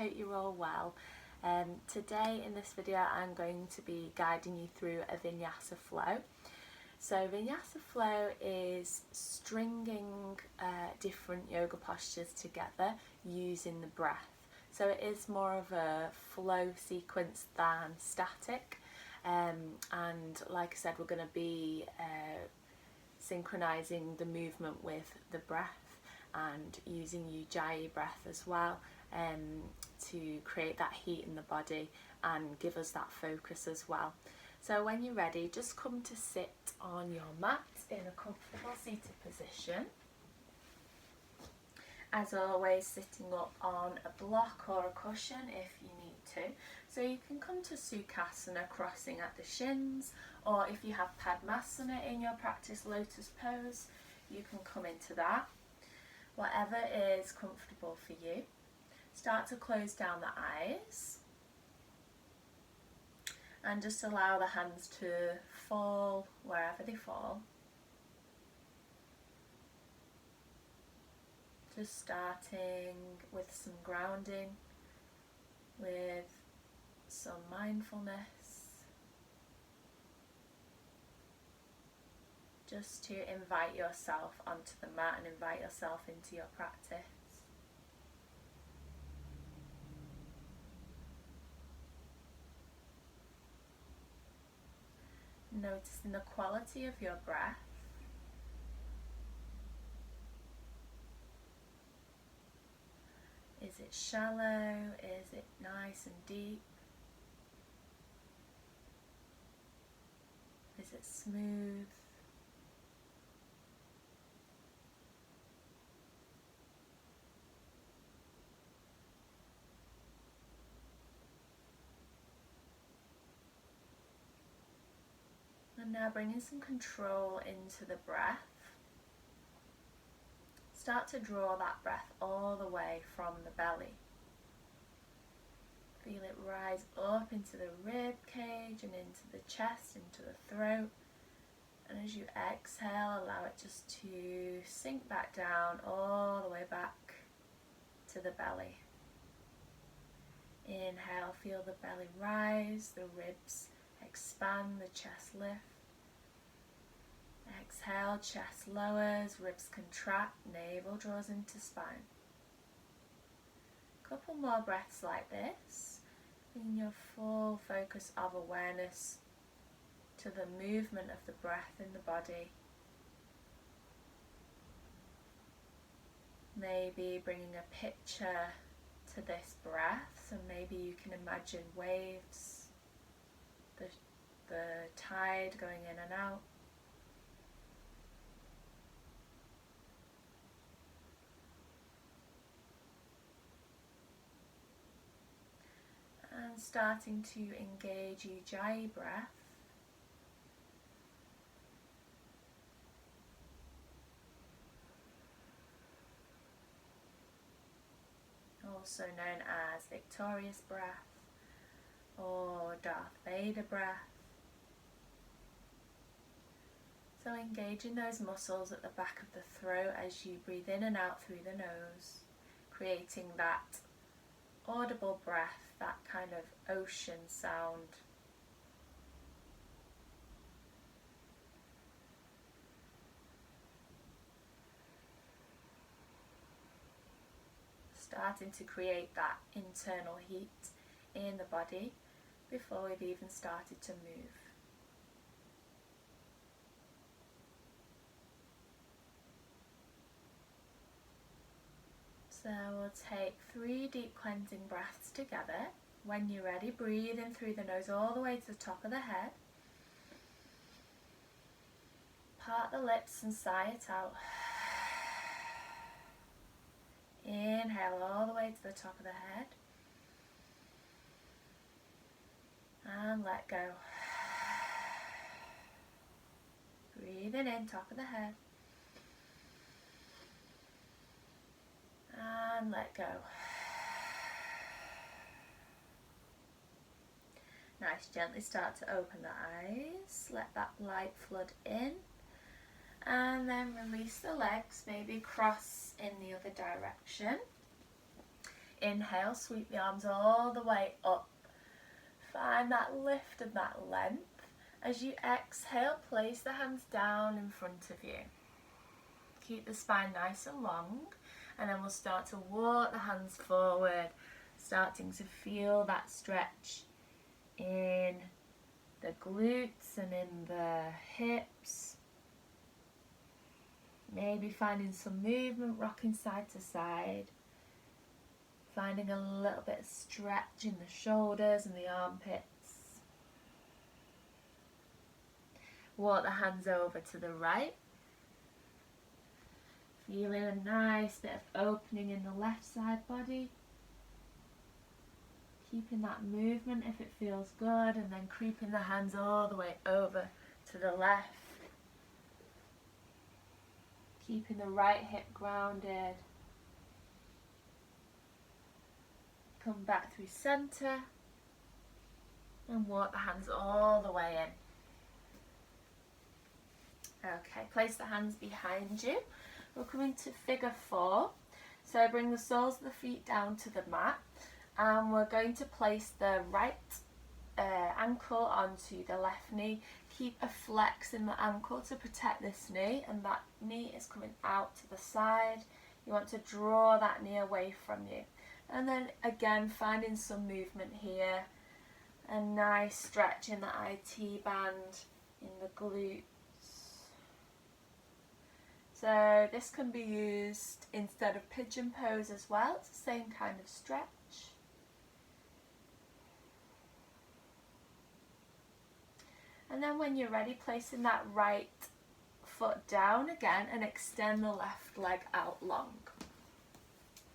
hope you're all well. Today in this video I'm going to be guiding you through a Vinyasa Flow. So Vinyasa Flow is stringing different yoga postures together using the breath. So it is more of a flow sequence than static, and like I said, we're going to be synchronizing the movement with the breath and using Ujjayi breath as well to create that heat in the body and give us that focus as well. So when you're ready, just come to sit on your mat in a comfortable seated position. As always, sitting up on a block or a cushion if you need to. So you can come to Sukhasana, crossing at the shins, or if you have Padmasana in your practice, lotus pose, you can come into that. Whatever is comfortable for you. Start to close down the eyes and just allow the hands to fall wherever they fall. Just starting with some grounding, with some mindfulness, just to invite yourself onto the mat and invite yourself into your practice. Noticing the quality of your breath. Is it shallow? Is it nice and deep? Is it smooth? And now bringing some control into the breath. Start to draw that breath all the way from the belly. Feel it rise up into the rib cage and into the chest, into the throat. And as you exhale, allow it just to sink back down all the way back to the belly. Inhale, feel the belly rise, the ribs expand, the chest lift. Exhale, chest lowers, ribs contract, navel draws into spine. Couple more breaths like this, bringing your full focus of awareness to the movement of the breath in the body. Maybe bringing a picture to this breath, so maybe you can imagine waves, the tide going in and out. And starting to engage Ujjayi breath. Also known as victorious breath or Darth Vader breath. So engaging those muscles at the back of the throat as you breathe in and out through the nose, creating that audible breath, that kind of ocean sound. Starting to create that internal heat in the body before we've even started to move. So we'll take 3 deep cleansing breaths together. When you're ready, breathe in through the nose all the way to the top of the head. Part the lips and sigh it out. Inhale all the way to the top of the head. And let go. Breathing in, top of the head. And let go. Nice, gently start to open the eyes. Let that light flood in. And then release the legs, maybe cross in the other direction. inhale, sweep the arms all the way up. Find that lift and that length. As you exhale, place the hands down in front of you. Keep the spine nice and long, and then we'll start to walk the hands forward, starting to feel that stretch in the glutes and in the hips. Maybe finding some movement, rocking side to side. Finding a little bit of stretch in the shoulders and the armpits. Walk the hands over to the right. Feeling a nice bit of opening in the left side body. Keeping that movement if it feels good, and then creeping the hands all the way over to the left. Keeping the right hip grounded. Come back through center and walk the hands all the way in. Okay, place the hands behind you. We're coming to figure 4. So bring the soles of the feet down to the mat, and we're going to place the right ankle onto the left knee. Keep a flex in the ankle to protect this knee, and that knee is coming out to the side. You want to draw that knee away from you. And then again, finding some movement here. A nice stretch in the IT band, in the glutes. So this can be used instead of pigeon pose as well. It's the same kind of stretch. And then when you're ready, placing that right foot down again and extend the left leg out long.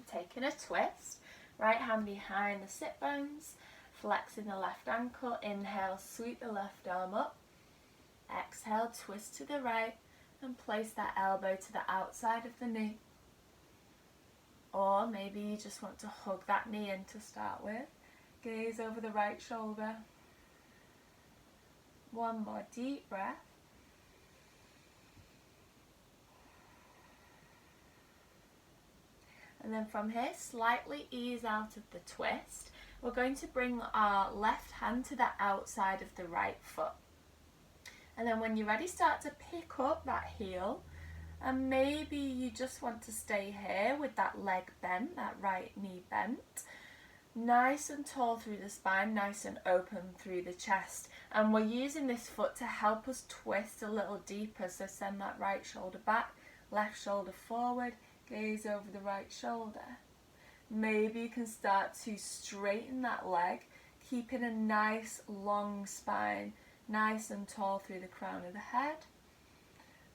Taking a twist, right hand behind the sit bones, flexing the left ankle, inhale, sweep the left arm up, exhale, twist to the right and place that elbow to the outside of the knee. Or maybe you just want to hug that knee in to start with. Gaze over the right shoulder. One more deep breath. And then from here, slightly ease out of the twist. We're going to bring our left hand to the outside of the right foot. And then when you're ready, start to pick up that heel. And maybe you just want to stay here with that leg bent, that right knee bent. Nice and tall through the spine, nice and open through the chest. And we're using this foot to help us twist a little deeper. So send that right shoulder back, left shoulder forward, gaze over the right shoulder. Maybe you can start to straighten that leg, keeping a nice long spine, nice and tall through the crown of the head.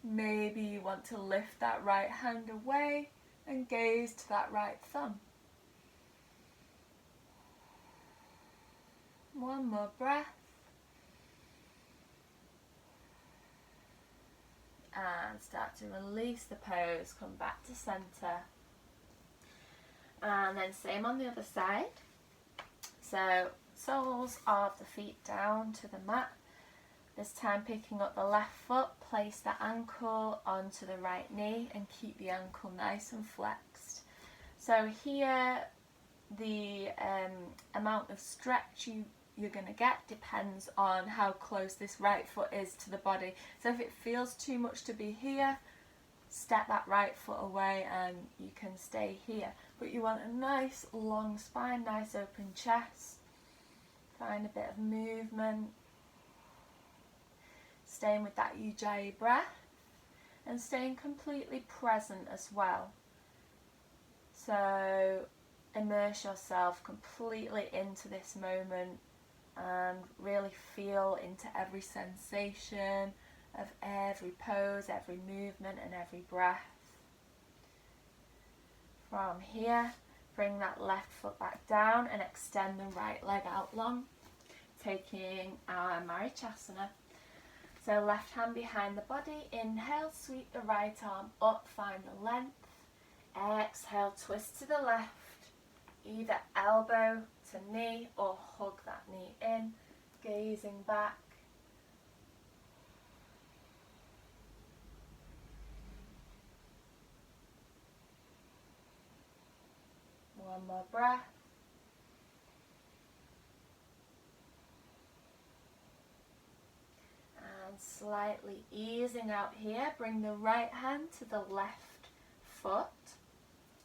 Maybe you want to lift that right hand away and gaze to that right thumb. One more breath. And start to release the pose, come back to center. And then same on the other side. So soles of the feet down to the mat. This time picking up the left foot, place the ankle onto the right knee and keep the ankle nice and flexed. So here the amount of stretch you're going to get depends on how close this right foot is to the body. So if it feels too much to be here, step that right foot away and you can stay here. But you want a nice long spine, nice open chest. Find a bit of movement. Staying with that Ujjayi breath and staying completely present as well. So immerse yourself completely into this moment and really feel into every sensation of every pose, every movement and every breath. From here, bring that left foot back down and extend the right leg out long, taking our Marichasana. So left hand behind the body, inhale, sweep the right arm up, find the length. Exhale, twist to the left, either elbow to knee or hug that knee in, gazing back. One One more breath. And slightly easing out here, bring the right hand to the left foot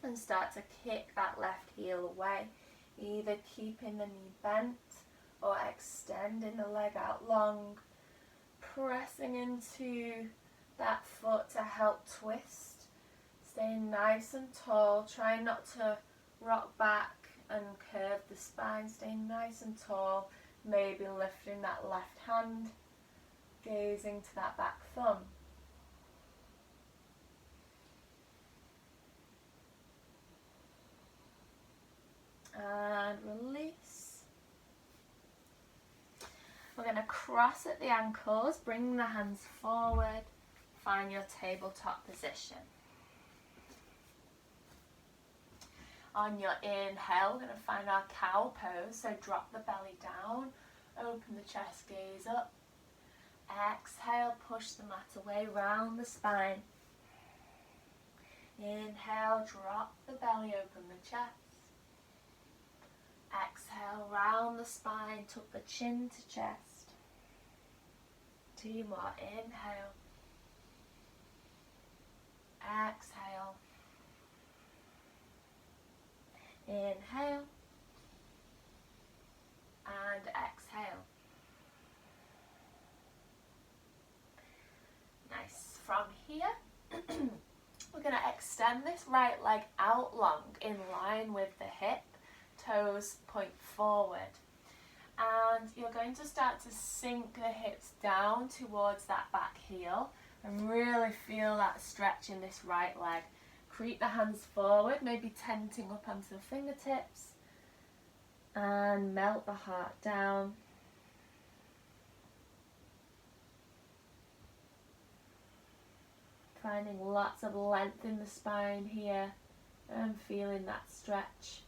and start to kick that left heel away, either keeping the knee bent or extending the leg out long, pressing into that foot to help twist, staying nice and tall, trying not to rock back and curve the spine, staying nice and tall, maybe lifting that left hand, gazing to that back thumb. And release. We're going to cross at the ankles, bring the hands forward, find your tabletop position. On your inhale, we're going to find our cow pose, so drop the belly down, open the chest, gaze up. Exhale, push the mat away, round the spine. Inhale, drop the belly, open the chest. Exhale, round the spine, tuck the chin to chest. 2 more, inhale. Exhale. Inhale. And exhale. Nice. From here, we're going to extend this right leg out long in line with the hip. Toes point forward, and you're going to start to sink the hips down towards that back heel and really feel that stretch in this right leg. Creep the hands forward, maybe tenting up onto the fingertips, and melt the heart down. Finding lots of length in the spine here and feeling that stretch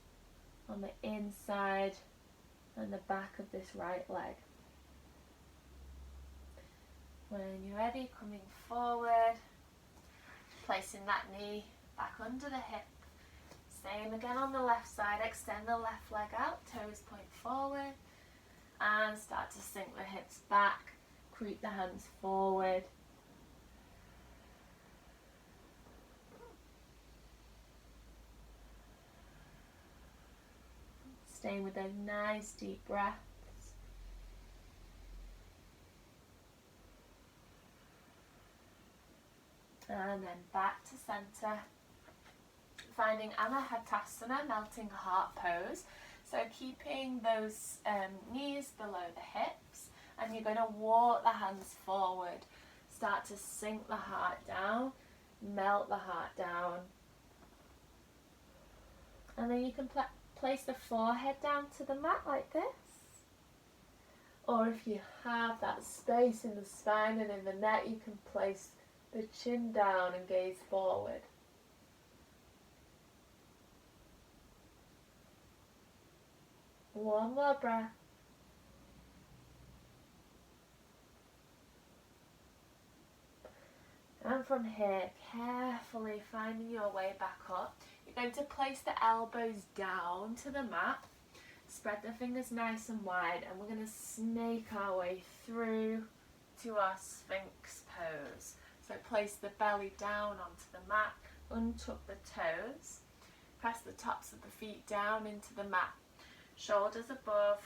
on the inside and the back of this right leg. When you're ready, coming forward, placing that knee back under the hip. Same again on the left side, extend the left leg out, toes point forward, and start to sink the hips back, creep the hands forward. Staying with those nice deep breaths. And then back to center. Finding Anahatasana, melting heart pose. So keeping those knees below the hips, and you're going to walk the hands forward. Start to sink the heart down, melt the heart down. And then you can place the forehead down to the mat like this. Or if you have that space in the spine and in the neck, you can place the chin down and gaze forward. One more breath. And from here, carefully finding your way back up, you're going to place the elbows down to the mat, spread the fingers nice and wide, and we're going to snake our way through to our Sphinx pose. So place the belly down onto the mat, untuck the toes, press the tops of the feet down into the mat, shoulders above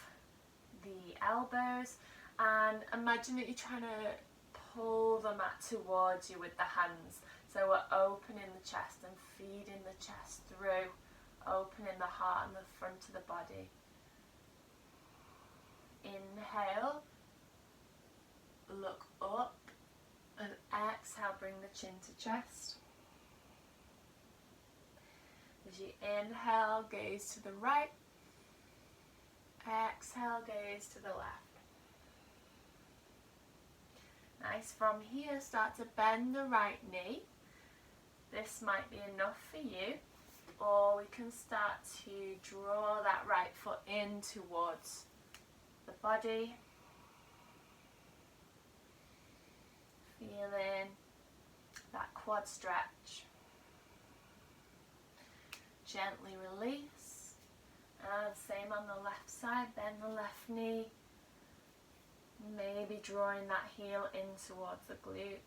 the elbows, and imagine that you're trying to pull the mat towards you with the hands. So we're opening the chest and feeding the chest through, opening the heart and the front of the body. Inhale, look up, and exhale, bring the chin to chest. As you inhale, gaze to the right, exhale, gaze to the left. Nice. From here, start to bend the right knee. This might be enough for you, or we can start to draw that right foot in towards the body. Feeling that quad stretch. Gently release. And same on the left side, bend the left knee, maybe drawing that heel in towards the glute.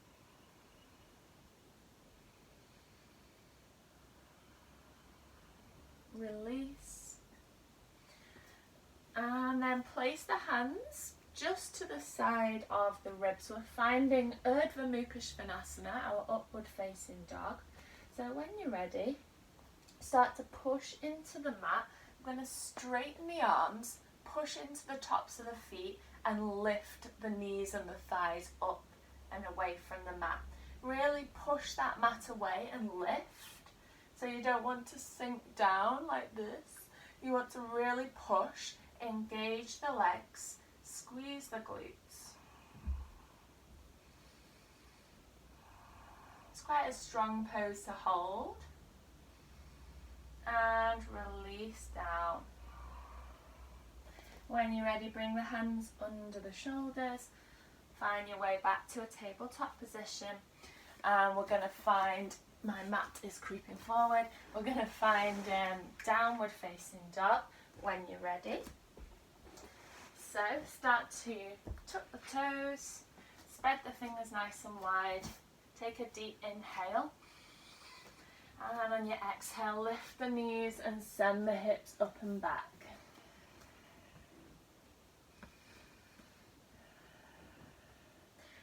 Release. And then place the hands just to the side of the ribs. We're finding Urdhva Mukha Svanasana, our upward facing dog. So when you're ready, start to push into the mat. I'm going to straighten the arms, push into the tops of the feet and lift the knees and the thighs up and away from the mat. Really push that mat away and lift. So you don't want to sink down like this. You want to really push, engage the legs, squeeze the glutes. It's quite a strong pose to hold. And release down. When you're ready, bring the hands under the shoulders. Find your way back to a tabletop position. And we're going to find, my mat is creeping forward, we're going to find downward facing dog when you're ready. So start to tuck the toes, spread the fingers nice and wide, take a deep inhale. And on your exhale, lift the knees and send the hips up and back.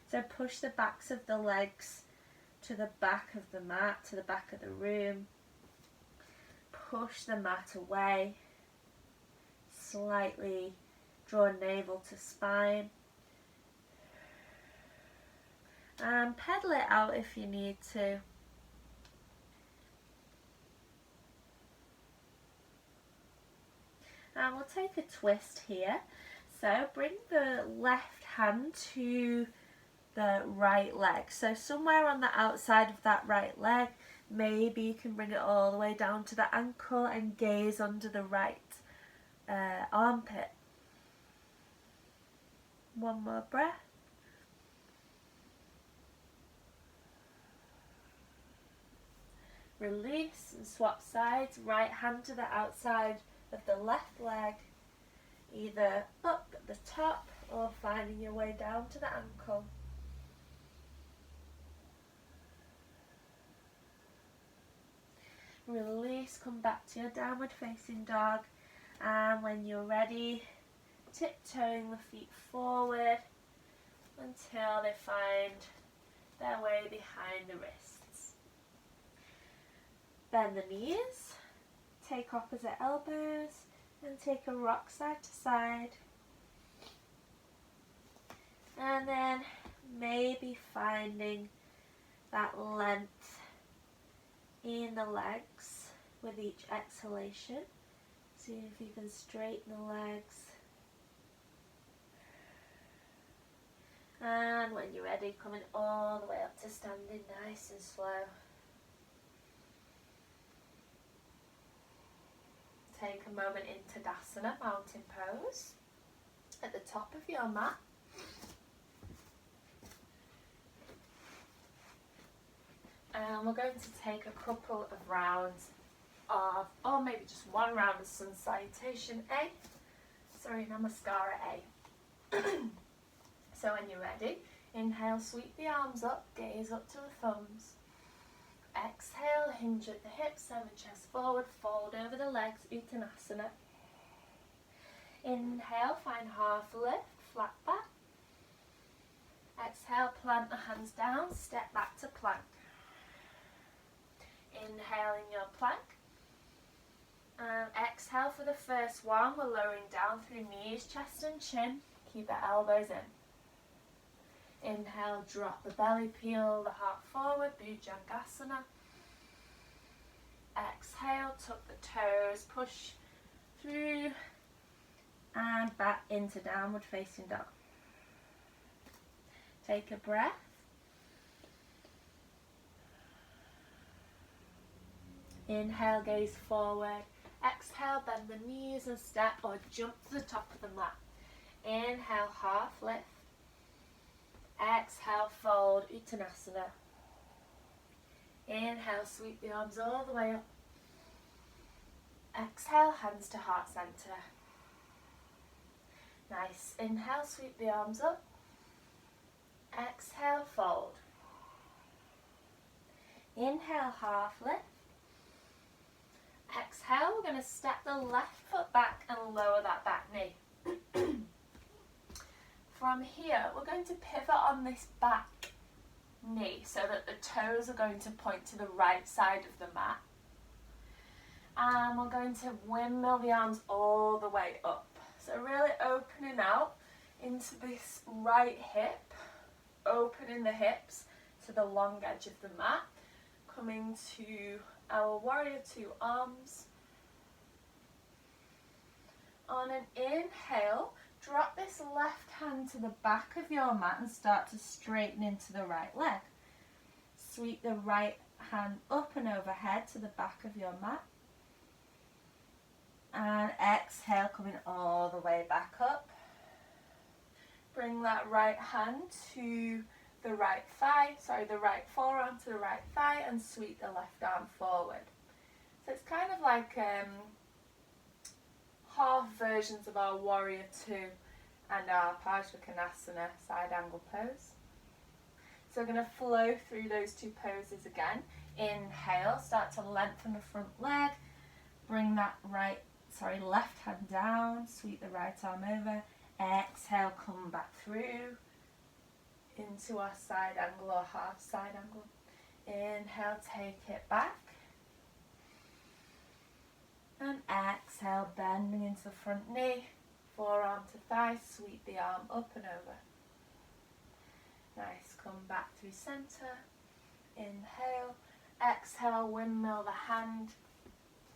So push the backs of the legs to the back of the mat, to the back of the room. Push the mat away. Slightly draw navel to spine. And pedal it out if you need to. And we'll take a twist here. So bring the left hand to the right leg. So somewhere on the outside of that right leg, maybe you can bring it all the way down to the ankle and gaze under the right armpit. One more breath. Release and swap sides. Right hand to the outside of the left leg, either up at the top or finding your way down to the ankle. Release, come back to your downward facing dog, and when you're ready, tiptoeing the feet forward until they find their way behind the wrists. Bend the knees. Take opposite elbows and take a rock side to side. And then maybe finding that length in the legs with each exhalation. See if you can straighten the legs. And when you're ready, coming all the way up to standing nice and slow. Take a moment in Tadasana, mountain pose, at the top of your mat. And we're going to take a couple of rounds of, or maybe just one round of Sun Salutation A. Sorry, Namaskara A. So when you're ready, inhale, sweep the arms up, gaze up to the thumbs. Exhale, hinge at the hips, send the chest forward, fold over the legs, Uttanasana. Inhale, find half lift, flat back. Exhale, plant the hands down, step back to plank. Inhale in your plank. And exhale for the first one, we're lowering down through knees, chest and chin. Keep the elbows in. Inhale, drop the belly, peel the heart forward, Bhujangasana. Exhale, tuck the toes, push through and back into downward facing dog. Take a breath. Inhale, gaze forward. Exhale, bend the knees and step or jump to the top of the mat. Inhale, half lift. Exhale, fold, Uttanasana. Inhale, sweep the arms all the way up. Exhale, hands to heart centre. Nice. Inhale, sweep the arms up. Exhale, fold. Inhale, half lift. Exhale, we're going to step the left foot back and lower that back knee. From here, we're going to pivot on this back knee so that the toes are going to point to the right side of the mat. And we're going to windmill the arms all the way up. So really opening out into this right hip, opening the hips to the long edge of the mat, coming to our warrior two arms. On an inhale, drop this left hand to the back of your mat and start to straighten into the right leg. Sweep the right hand up and overhead to the back of your mat. And exhale, coming all the way back up. Bring that right hand to the right thigh, the right forearm to the right thigh, and sweep the left arm forward. So it's kind of like half versions of our warrior two and our Parsvakonasana side angle pose. So we're going to flow through those two poses again. Inhale, start to lengthen the front leg, bring that left hand down, sweep the right arm over. Exhale, come back through into our side angle or half side angle. Inhale, take it back. And exhale, bending into the front knee, forearm to thigh, sweep the arm up and over. Nice, come back through centre. Inhale, exhale, windmill the hand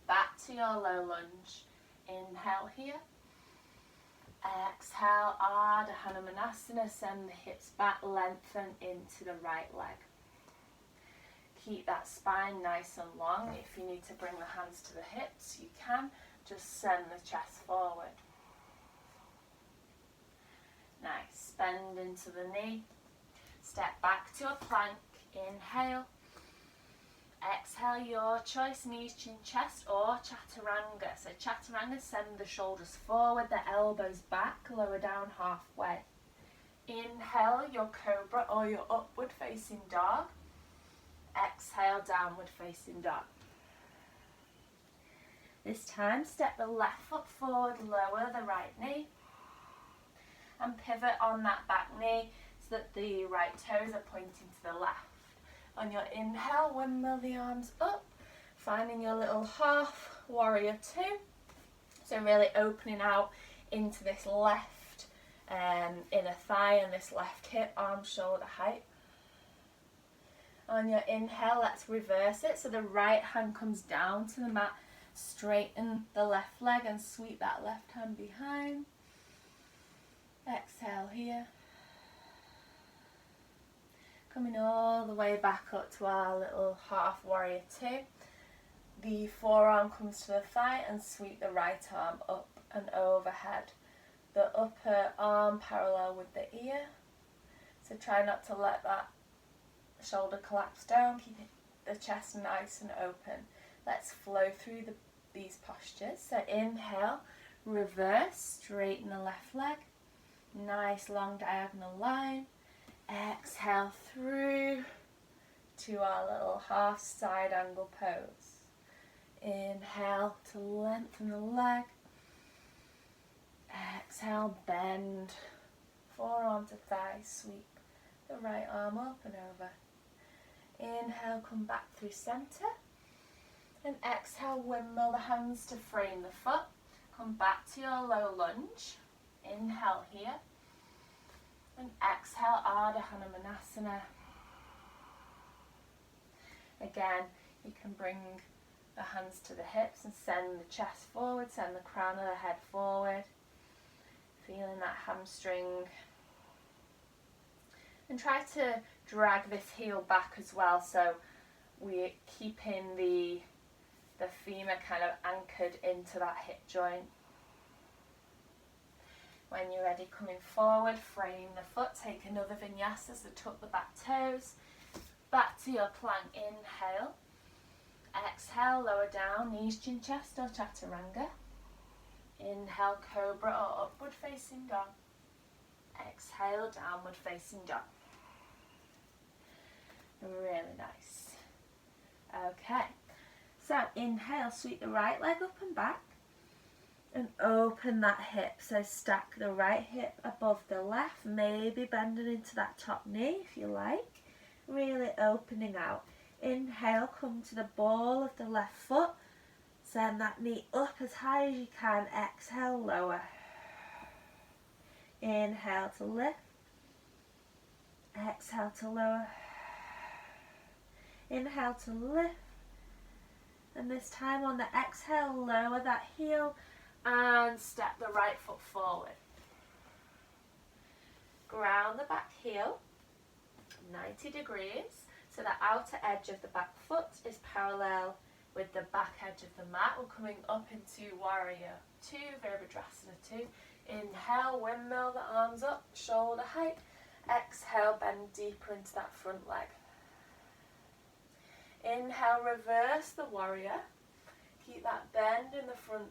back to your low lunge. Inhale here. Exhale, Ardha Hanumanasana, send the hips back, lengthen into the right leg. Keep that spine nice and long. If you need to bring the hands to the hips, you can. Just send the chest forward. Nice, bend into the knee. Step back to a plank. Inhale. Exhale, your choice, knees, chin, chest, or chaturanga. So chaturanga, send the shoulders forward, the elbows back, lower down halfway. Inhale, your cobra or your upward facing dog. Exhale, downward facing dog. This time, step the left foot forward, lower the right knee, and pivot on that back knee so that the right toes are pointing to the left. On your inhale, windmill the arms up, finding your little half warrior two. So really opening out into this left inner thigh and this left hip, arm shoulder height. On your inhale, let's reverse it. So the right hand comes down to the mat, straighten the left leg and sweep that left hand behind. Exhale here. Coming all the way back up to our little half warrior two. The forearm comes to the thigh and sweep the right arm up and overhead. The upper arm parallel with the ear. So try not to let that shoulder collapse down. Keep the chest nice and open. Let's flow through these postures. So inhale, reverse, straighten the left leg. Nice long diagonal line. Exhale through to our little half side angle pose. Inhale to lengthen the leg. Exhale, bend. Forearm to thigh, sweep the right arm up and over. Inhale, come back through centre. And exhale, windmill the hands to frame the foot. Come back to your low lunge. Inhale here. And exhale, Ardha Hanumanasana. Again, you can bring the hands to the hips and send the chest forward, send the crown of the head forward. Feeling that hamstring. And try to drag this heel back as well, so we're keeping the femur kind of anchored into that hip joint. When you're ready, coming forward, frame the foot, take another vinyasa, so tuck the back toes, back to your plank, inhale, Exhale, lower down, knees, chin, chest or chaturanga. Inhale, cobra or upward facing dog. Exhale, downward facing dog. Really nice. Okay, so inhale, sweep the right leg up and back and open that hip. So stack the right hip above the left, maybe bending into that top knee if you like. Really opening out. Inhale, come to the ball of the left foot. Send that knee up as high as you can. Exhale, lower. Inhale to lift. Exhale to lower. Inhale to lift. And this time on the exhale, lower that heel and step the right foot forward. Ground the back heel 90 degrees. So the outer edge of the back foot is parallel with the back edge of the mat. We're coming up into warrior 2, Virabhadrasana 2. Inhale, windmill the arms up, shoulder height. Exhale, bend deeper into that front leg. Inhale, reverse the warrior. Keep that bend in the front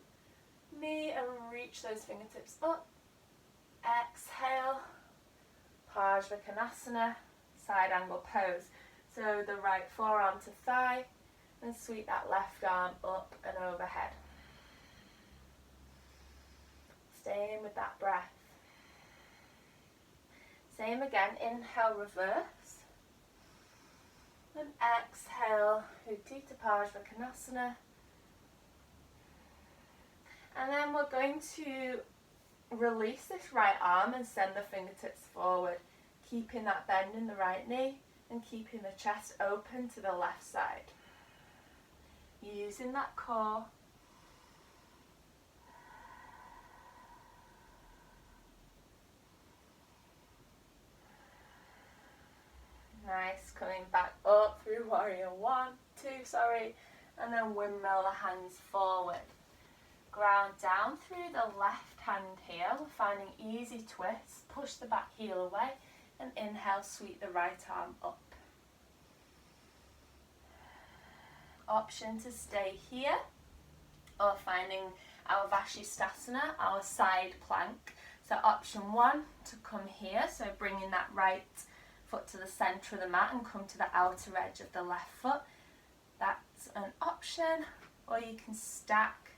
knee and reach those fingertips up. Exhale, Parsvakonasana, side angle pose. So the right forearm to thigh and sweep that left arm up and overhead. Staying with that breath. Same again, inhale, reverse. And exhale, Utthita Parsvakonasana. And then we're going to release this right arm and send the fingertips forward, keeping that bend in the right knee and keeping the chest open to the left side. Using that core. Nice, coming back up through warrior 1, 2, and then windmill the hands forward. Ground down through the left hand here. We're finding easy twists. Push the back heel away and inhale, sweep the right arm up. Option to stay here or finding our Vashisthasana, our side plank. So option 1 to come here, so bringing that right foot to the centre of the mat and come to the outer edge of the left foot. That's an option. Or you can stack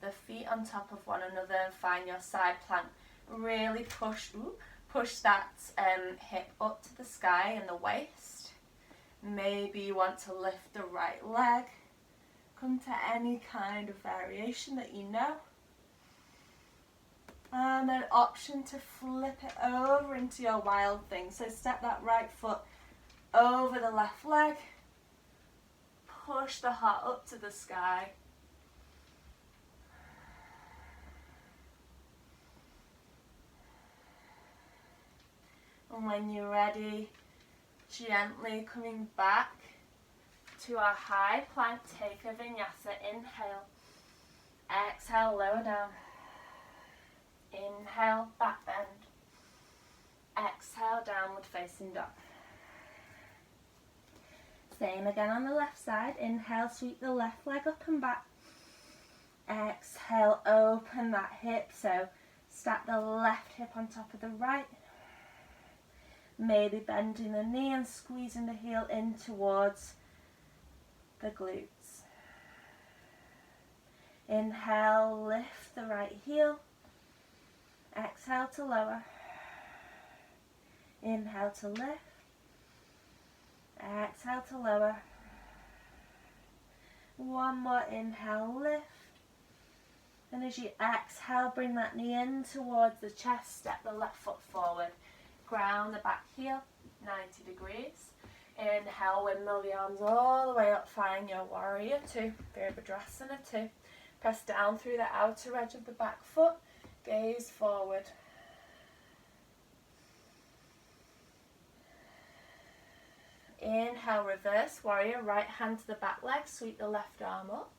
the feet on top of one another and find your side plank. Really push that hip up to the sky and the waist. Maybe you want to lift the right leg. Come to any kind of variation that you know. And an option to flip it over into your wild thing. So step that right foot over the left leg. Push the heart up to the sky. And when you're ready, gently coming back to our high plank, take a vinyasa. Inhale. Exhale, lower down. Inhale, back bend. Exhale, downward facing dog. Same again on the left side. Inhale, sweep the left leg up and back. Exhale, open that hip. So stack the left hip on top of the right. Maybe bending the knee and squeezing the heel in towards the glutes. Inhale, lift the right heel. Exhale to lower. Inhale to lift. Exhale to lower. One more inhale, lift. And as you exhale, bring that knee in towards the chest. Step the left foot forward. Ground the back heel 90 degrees. Inhale, windmill the arms all the way up. Find your warrior 2, Virabhadrasana 2. Press down through the outer edge of the back foot. Gaze forward. Inhale, reverse warrior. Right hand to the back leg. Sweep the left arm up.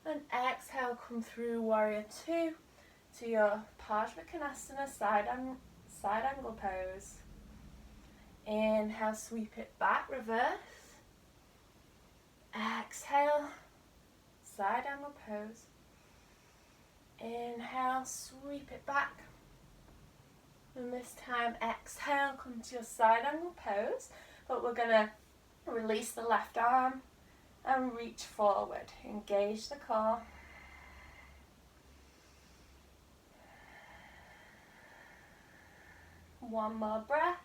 And exhale, come through warrior 2 to your Parsvakonasana, side angle pose. Inhale, sweep it back, reverse. Exhale, side angle pose. Inhale, sweep it back. And this time, exhale, come to your side angle pose. But we're going to release the left arm and reach forward. Engage the core. One more breath.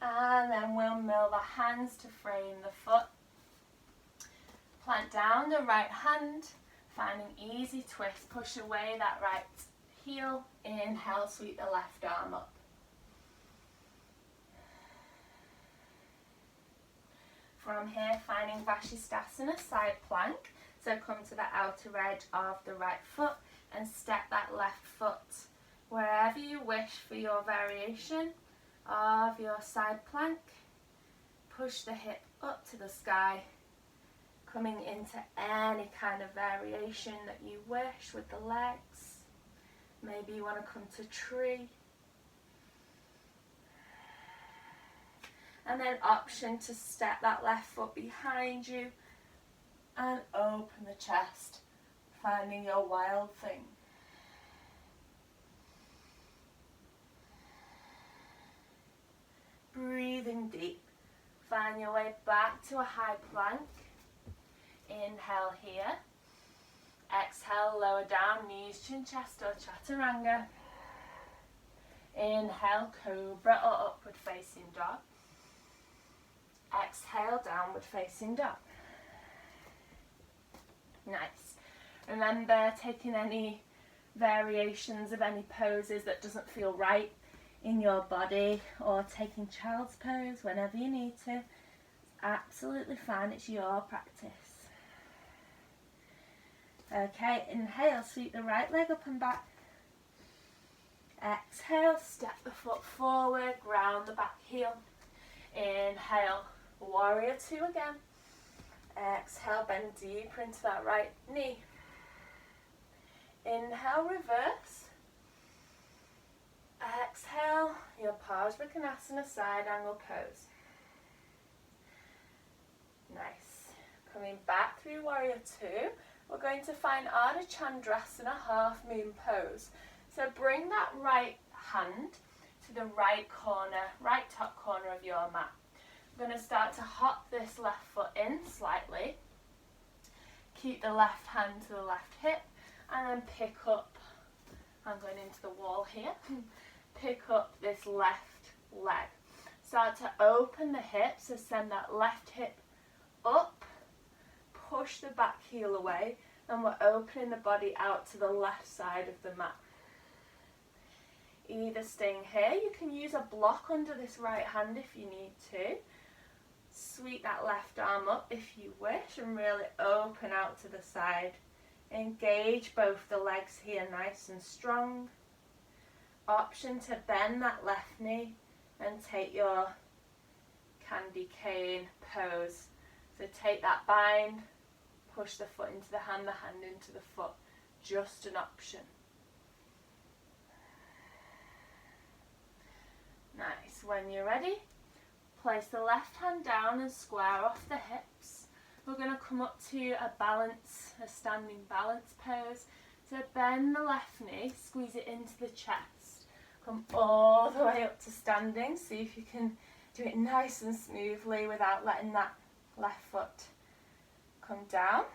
And then we'll mill the hands to frame the foot. Plant down the right hand, find an easy twist. Push away that right heel. Inhale, sweep the left arm up. From here, finding Vashisthasana, side plank. So come to the outer edge of the right foot and step that left foot wherever you wish for your variation of your side plank. Push the hip up to the sky, coming into any kind of variation that you wish with the legs. Maybe you want to come to tree. And then option to step that left foot behind you and open the chest, finding your wild thing. Breathing deep. Find your way back to a high plank. Inhale here. Exhale, lower down, knees, chin, chest or chaturanga. Inhale, cobra or upward facing dog. Exhale, downward facing dog. Nice. Remember, taking any variations of any poses that doesn't feel right in your body, or taking child's pose whenever you need to. It's absolutely fine, it's your practice. Okay, inhale, sweep the right leg up and back. Exhale, step the foot forward, ground the back heel. Inhale, warrior two again. Exhale, bend deeper into that right knee. Inhale, reverse. Exhale, your Parsvakonasana side angle pose. Nice. Coming back through warrior two, we're going to find Ardha Chandrasana half moon pose. So bring that right hand to the right corner, right top corner of your mat. I'm going to start to hop this left foot in slightly. Keep the left hand to the left hip and then pick up, I'm going into the wall here, pick up this left leg. Start to open the hip, so send that left hip up, push the back heel away, and we're opening the body out to the left side of the mat. Either staying here, you can use a block under this right hand if you need to. Sweep that left arm up if you wish and really open out to the side. Engage both the legs here nice and strong. Option to bend that left knee and take your candy cane pose. So take that bind, push the foot into the hand into the foot. Just an option. Nice. When you're ready, place the left hand down and square off the hips. We're going to come up to a standing balance pose. So bend the left knee, squeeze it into the chest. Come all the way up to standing. See if you can do it nice and smoothly without letting that left foot come down.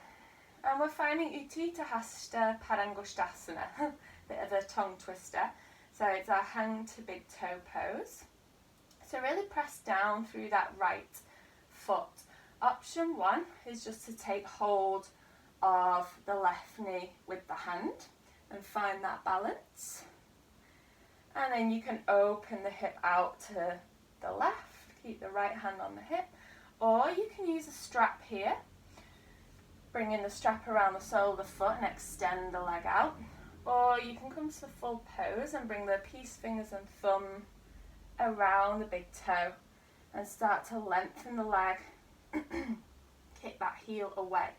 And we're finding Utthita Hasta Padangusthasana, bit of a tongue twister. So it's our hang to big toe pose. So really press down through that right foot. Option one is just to take hold of the left knee with the hand and find that balance. And then you can open the hip out to the left, keep the right hand on the hip, or you can use a strap here. Bring the strap around the sole of the foot and extend the leg out. Or you can come to the full pose and bring the peace fingers and thumb around the big toe and start to lengthen the leg. Kick that heel away.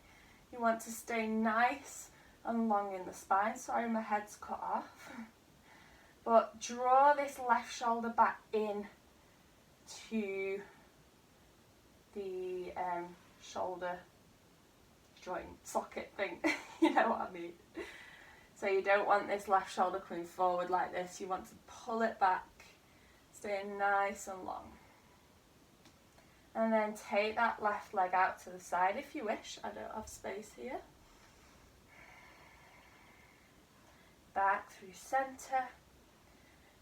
You want to stay nice and long in the spine. Sorry, my head's cut off. But draw this left shoulder back in to the shoulder joint socket thing. You know what I mean? So you don't want this left shoulder coming forward like this. You want to pull it back, staying nice and long. And then take that left leg out to the side if you wish. I don't have space here. Back through centre.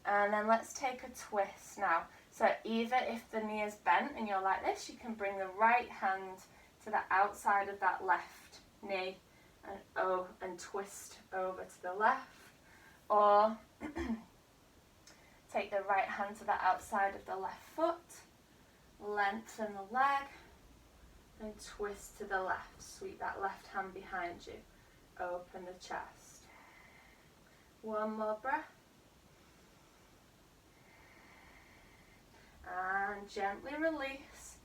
And then let's take a twist now. So either if the knee is bent and you're like this, you can bring the right hand to the outside of that left knee and twist over to the left. Or take the right hand to the outside of the left foot, lengthen the leg, and twist to the left. Sweep that left hand behind you. Open the chest. One more breath. And gently release,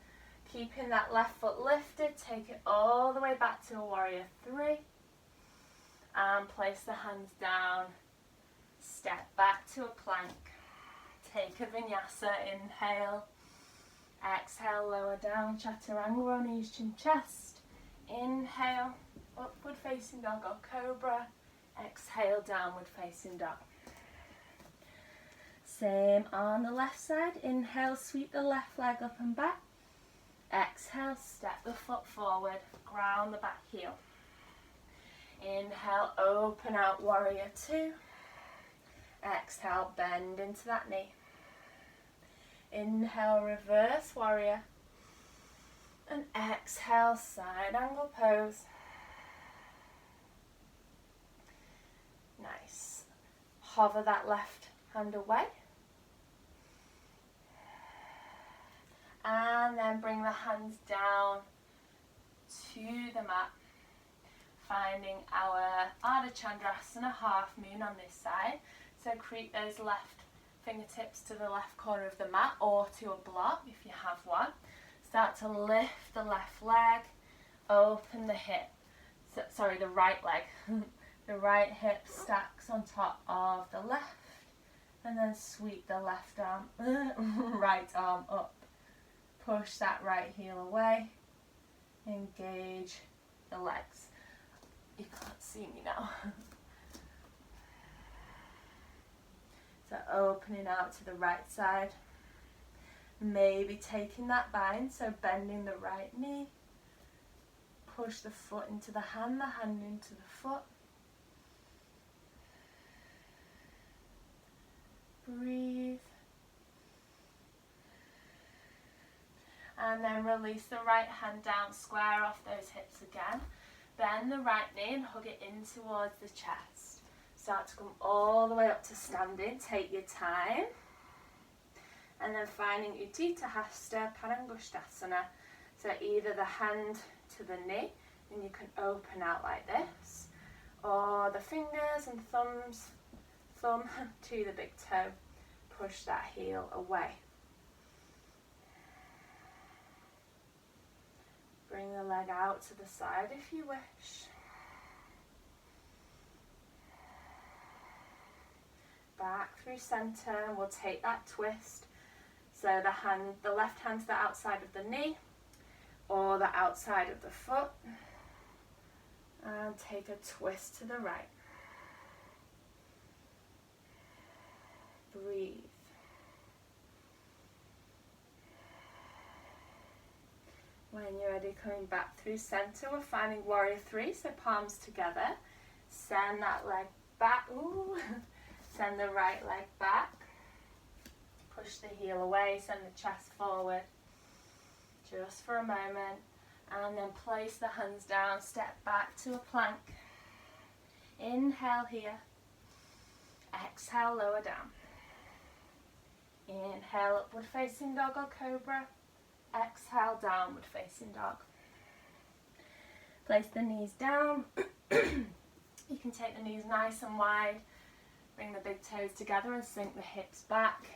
keeping that left foot lifted. Take it all the way back to a warrior 3. And place the hands down. Step back to a plank. Take a vinyasa. Inhale. Exhale, lower down, chaturanga on knees, chin, chest. Inhale, upward facing dog or cobra. Exhale, downward facing dog. Same on the left side. Inhale, sweep the left leg up and back. Exhale, step the foot forward, ground the back heel. Inhale, open out, warrior 2. Exhale, bend into that knee. Inhale, reverse warrior. And exhale, side angle pose. Nice. Hover that left hand away. And then bring the hands down to the mat. Finding our Ardha Chandrasana half moon on this side. So creep those left fingertips to the left corner of the mat or to a block if you have one. Start to lift the left leg, open the hip, the right leg. The right hip stacks on top of the left, and then sweep the left arm, right arm up. Push that right heel away, engage the legs. You can't see me now. So opening out to the right side, maybe taking that bind, so bending the right knee, push the foot into the hand into the foot. Breathe. And then release the right hand down, square off those hips again. Bend the right knee and hug it in towards the chest. Start to come all the way up to standing. Take your time. And then finding Utthita Hasta Padangusthasana. So either the hand to the knee, and you can open out like this, or the fingers and thumb to the big toe. Push that heel away. Bring the leg out to the side if you wish. Back through centre, and we'll take that twist. So the left hand to the outside of the knee or the outside of the foot. And take a twist to the right. Breathe. When you're ready, coming back through centre, we're finding warrior 3, so palms together. Send that leg back. Ooh. Send the right leg back. Push the heel away, send the chest forward. Just for a moment. And then place the hands down, step back to a plank. Inhale here. Exhale, lower down. Inhale, upward facing dog or cobra. Exhale, downward facing dog. Place the knees down. You can take the knees nice and wide. Bring the big toes together and sink the hips back.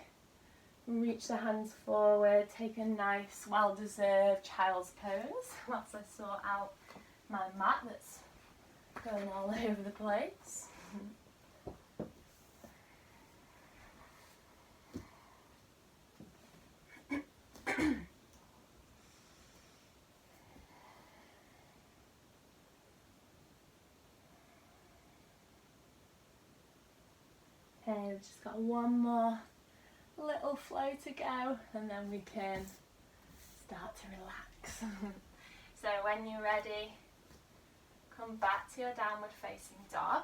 Reach the hands forward. Take a nice, well-deserved child's pose. Whilst I sort out my mat that's going all over the place. Okay, we've just got one more little flow to go and then we can start to relax. So when you're ready, come back to your downward facing dog.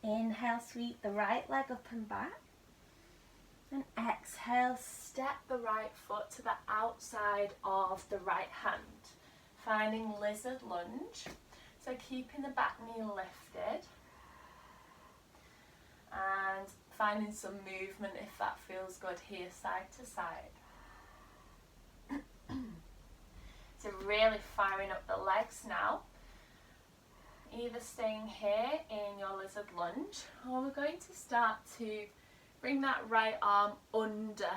Inhale, sweep the right leg up and back. And exhale, step the right foot to the outside of the right hand, finding lizard lunge. So keeping the back knee lifted and finding some movement if that feels good here, side to side. So really firing up the legs now, either staying here in your lizard lunge, or we're going to start to bring that right arm under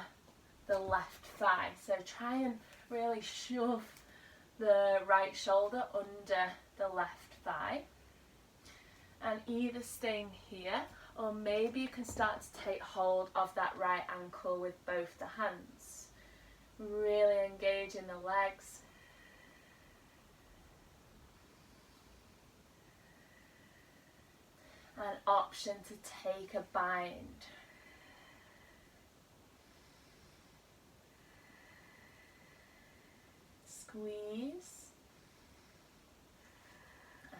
the left thigh. So try and really shove the right shoulder under the left thigh. And either staying here, or maybe you can start to take hold of that right ankle with both the hands. Really engaging the legs. An option to take a bind. Squeeze.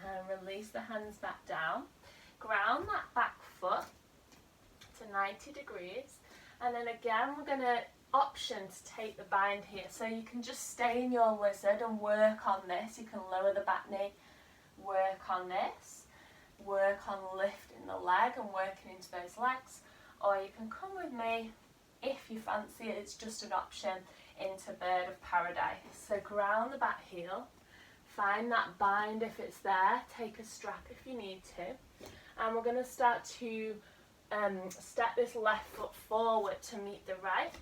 And release the hands back down. Ground that back foot to 90 degrees. And then again, we're going to option to take the bind here. So you can just stay in your lizard and work on this. You can lower the back knee, work on this, work on lifting the leg and working into those legs. Or you can come with me, if you fancy it, it's just an option, into Bird of Paradise. So ground the back heel, find that bind if it's there, take a strap if you need to. And we're going to start to step this left foot forward to meet the right.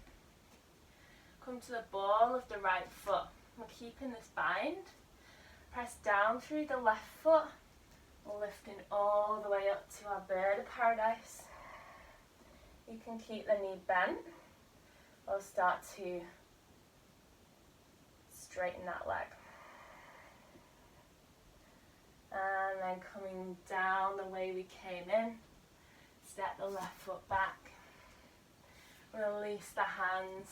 Come to the ball of the right foot. We're keeping this bind. Press down through the left foot, lifting all the way up to our Bird of Paradise. You can keep the knee bent or start to straighten that leg. And then coming down the way we came in, step the left foot back, release the hands,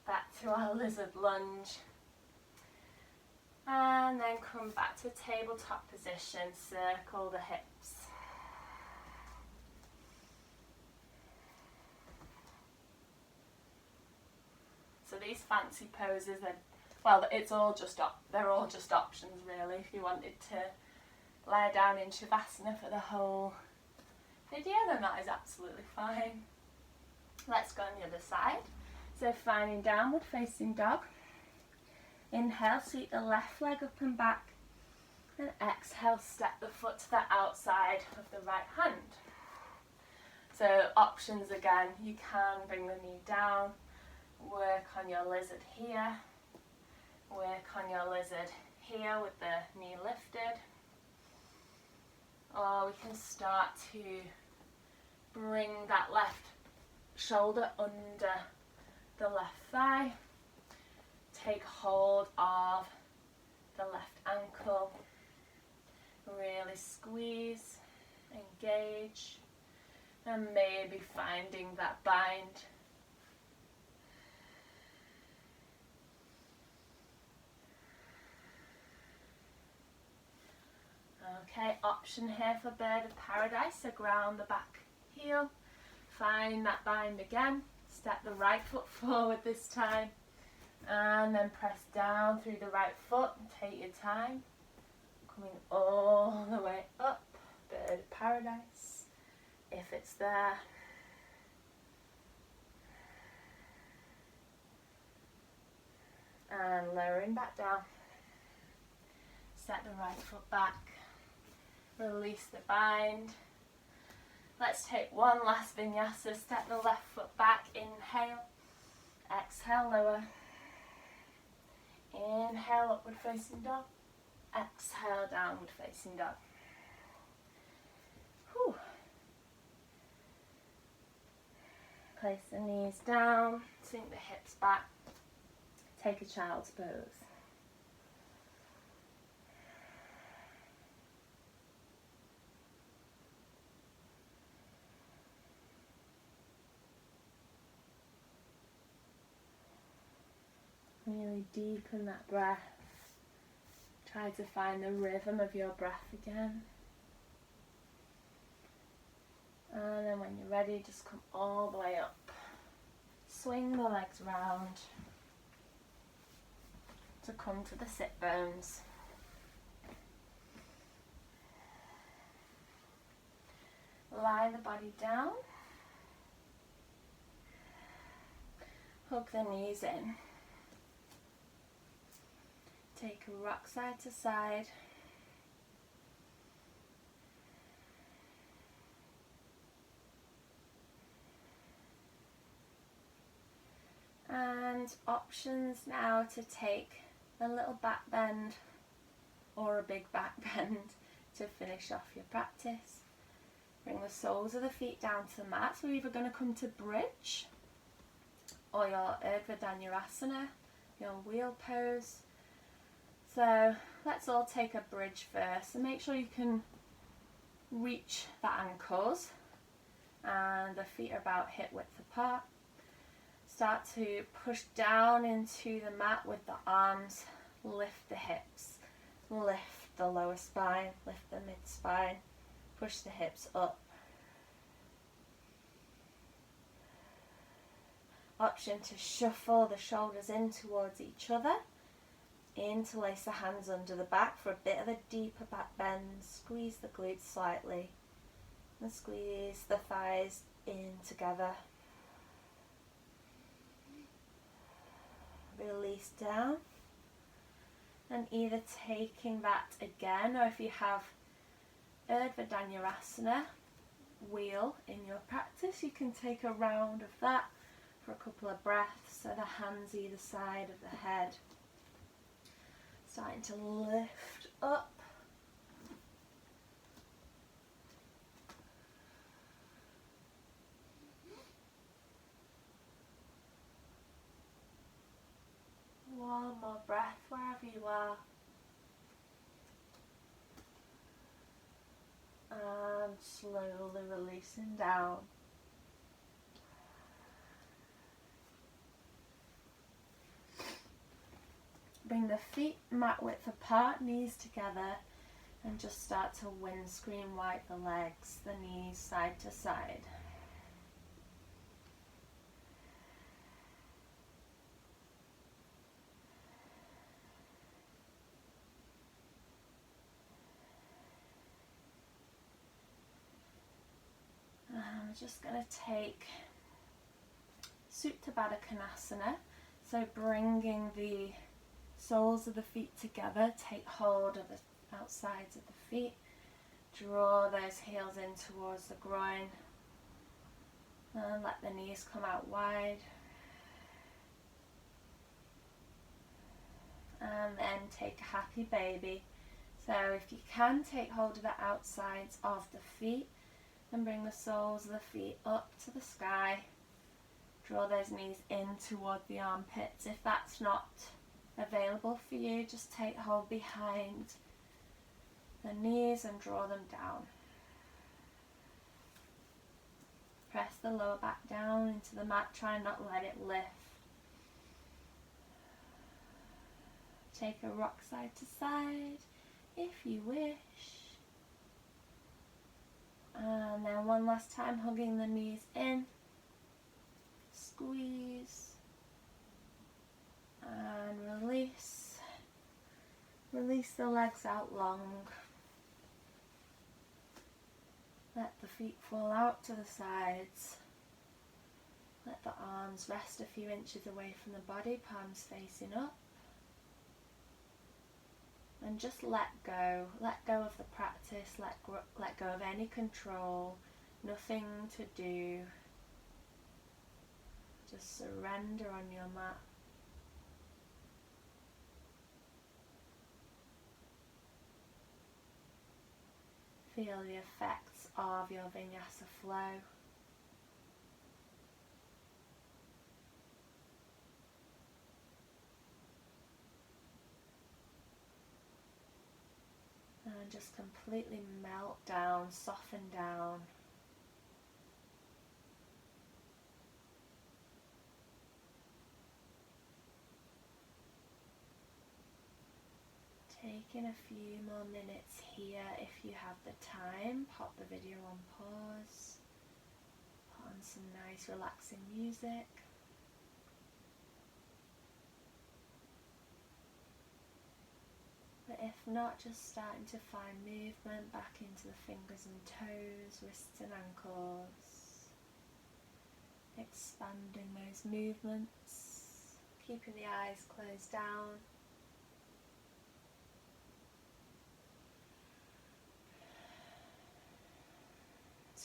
back to our lizard lunge, and then come back to tabletop position, circle the hips. So these fancy poses are, well, they're all just options really. If you wanted to lie down in Shavasana for the whole video, then that is absolutely fine. Let's go on the other side. So finding downward facing dog. Inhale, sweep the left leg up and back. And exhale, step the foot to the outside of the right hand. So options again, you can bring the knee down, work on your lizard here, work on your lizard here with the knee lifted. Or we can start to bring that left shoulder under the left thigh. Take hold of the left ankle. Really squeeze, engage, and maybe finding that bind. Okay, option here for Bird of Paradise, so ground the back heel, find that bind again, step the right foot forward this time, and then press down through the right foot and take your time, coming all the way up, Bird of Paradise, if it's there. And lowering back down, set the right foot back. Release the bind. Let's take one last vinyasa. Step the left foot back. Inhale. Exhale, lower. Inhale, upward facing dog. Exhale, downward facing dog. Whew. Place the knees down. Sink the hips back. Take a child's pose. Really deepen that breath. Try to find the rhythm of your breath again. And then when you're ready, just come all the way up. Swing the legs round to come to the sit bones. Lie the body down. Hug the knees in. Take a rock side to side. And options now to take a little back bend or a big back bend to finish off your practice. Bring the soles of the feet down to the mat. So we're either going to come to bridge or your Urdhva, your wheel pose. So let's all take a bridge first, and make sure you can reach the ankles and the feet are about hip width apart. Start to push down into the mat with the arms. Lift the hips, lift the lower spine, lift the mid spine, push the hips up. Option to shuffle the shoulders in towards each other. Interlace the hands under the back for a bit of a deeper back bend. Squeeze the glutes slightly and squeeze the thighs in together. Release down, and either taking that again, or if you have Urdhva wheel in your practice, you can take a round of that for a couple of breaths. So the hands either side of the head. Starting to lift up. One more breath wherever you are. And slowly releasing down. Bring the feet mat width apart, knees together, and just start to windscreen wipe the legs, the knees side to side. I'm just going to take Supta Baddha Konasana, so bringing the soles of the feet together, take hold of the outsides of the feet, draw those heels in towards the groin, and let the knees come out wide. And then take a happy baby. So if you can, take hold of the outsides of the feet and bring the soles of the feet up to the sky. Draw those knees in toward the armpits. If that's not available for you, just take hold behind the knees and draw them down. Press the lower back down into the mat, try not to let it lift. Take a rock side to side if you wish. And then one last time, hugging the knees in. Squeeze. And release. Release the legs out long. Let the feet fall out to the sides. Let the arms rest a few inches away from the body, palms facing up. And just let go of the practice, let go of any control, nothing to do. Just surrender on your mat. Feel the effects of your Vinyasa flow. And just completely melt down, soften down. Taking a few more minutes here if you have the time. Pop the video on pause. Put on some nice relaxing music. But if not, just starting to find movement back into the fingers and toes, wrists and ankles. Expanding those movements, keeping the eyes closed down.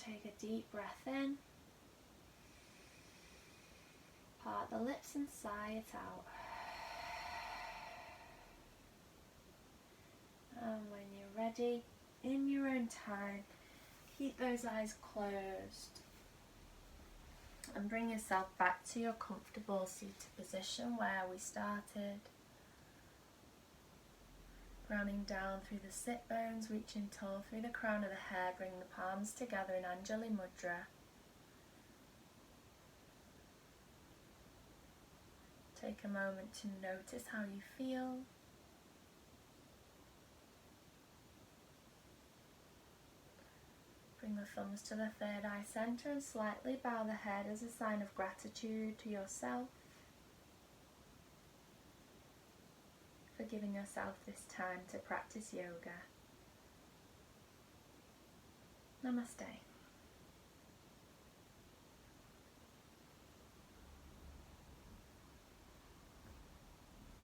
Take a deep breath in. Part the lips and sigh it out. And when you're ready, in your own time, keep those eyes closed and bring yourself back to your comfortable seated position where we started. Grounding down through the sit bones, reaching tall through the crown of the head, bring the palms together in Anjali Mudra. Take a moment to notice how you feel. Bring the thumbs to the third eye center and slightly bow the head as a sign of gratitude to yourself for giving yourself this time to practice yoga. Namaste.